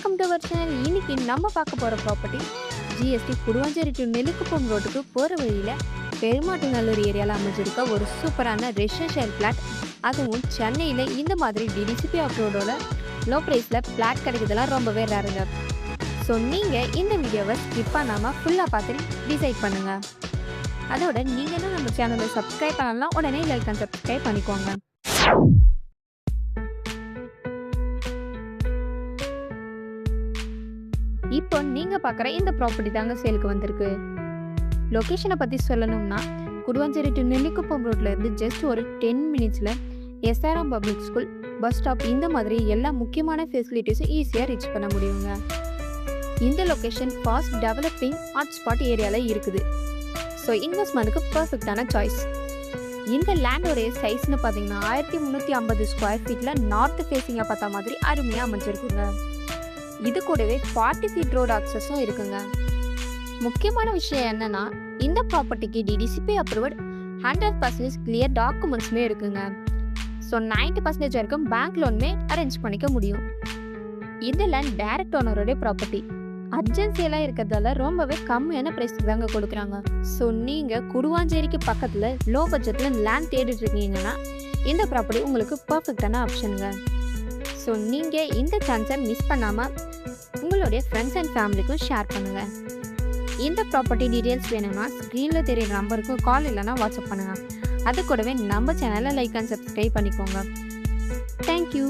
Welcome to our channel. இன்னைக்கு நம்ம பார்க்க போகிற property GST Guduvancheri to Nellukuppam ரோட்டுக்கு போகிற வழியில் பெருமாட்டுநல்லூர் ஏரியாவில் அமைஞ்சிருக்க ஒரு சூப்பரான ரெசிடென்ஷியல் பிளாட். அதுவும் சென்னையில் இந்த மாதிரி டிடிசிபி அப்ரோடோட லோ ப்ரைஸில் பிளாட் கிடைக்கிறதுலாம் ரொம்பவே ரேருங்க. ஸோ நீங்கள் இந்த வீடியோவை ஸ்கிப் பண்ணாமல் ஃபுல்லாக பார்த்து டிசைட் பண்ணுங்கள். அதோட நீங்களும் நம்ம சேனலை சப்ஸ்கிரைப் பண்ணலாம், உடனே லைக் அண்ட் சப்ஸ்கிரைப் பண்ணிக்கோங்க. இப்போ நீங்கள் பார்க்குற இந்த ப்ராப்பர்ட்டி தாங்க சேலுக்கு வந்திருக்கு. லொக்கேஷனை பற்றி சொல்லணும்னா குடுவாஞ்சேரி டு நெல்லிக்குப்பம் ரோட்ல இருந்து ஜஸ்ட் ஒரு 10 மினிட்ஸில் SRM public school, bus stop இந்த மாதிரி எல்லா முக்கியமான ஃபெசிலிட்டிஸும் ஈஸியாக ரீச் பண்ண முடியுங்க. இந்த லொக்கேஷன் ஃபாஸ்ட் டெவலப்பிங் ஹாட்ஸ்பாட் ஏரியாவில் இருக்குது. ஸோ இன்வெஸ்ட்மெண்ட்டுக்கு பர்ஃபெக்டான சாய்ஸ். இந்த லேண்டோடைய சைஸ்னு பார்த்தீங்கன்னா 1350 ஸ்கொயர் ஃபீட்டில் நார்த் ஃபேஸிங்கை பார்த்தா மாதிரி அருமையாக அமைஞ்சிருக்குங்க. இது கூடவே 40 ஃபீட் ரோடு ஆக்சஸும் இருக்குங்க. முக்கியமான விஷயம் என்னன்னா இந்த ப்ராப்பர்ட்டிக்கு டிடிசிபி அப்ரூவ்ட் 100% கிளியர் டாக்குமெண்ட்ஸுமே இருக்குங்க. ஸோ 90% வரைக்கும் பேங்க் லோனுமே அரேஞ்ச் பண்ணிக்க முடியும். இந்த லேண்ட் டைரக்ட் ஓனருடைய ப்ராப்பர்ட்டி. அர்ஜென்சியெல்லாம் இருக்கிறதால ரொம்பவே கம்மியான ப்ரைஸ்க்கு தாங்க கொடுக்குறாங்க. ஸோ நீங்கள் குடுவாஞ்சேரிக்கு பக்கத்தில் லோ பட்ஜெட்டில் லேண்ட் தேடிட்டு இருக்கீங்கன்னா இந்த ப்ராப்பர்ட்டி உங்களுக்கு பர்ஃபெக்டான ஆப்ஷனுங்க. ஸோ நீங்கள் இந்த சான்ஸை மிஸ் பண்ணாமல் உங்களுடைய ஃப்ரெண்ட்ஸ் அண்ட் ஃபேமிலிக்கும் ஷேர் பண்ணுங்கள். இந்த ப்ராப்பர்ட்டி டீட்டெயில்ஸ் வேணும்னா ஸ்க்ரீனில் தெரியுற நம்பருக்கு கால் இல்லைனா வாட்ஸ்அப் பண்ணுங்கள். அது கூடவே நம்ம சேனலை லைக் அண்ட் சப்ஸ்கிரைப் பண்ணிக்கோங்க. தேங்க்யூ.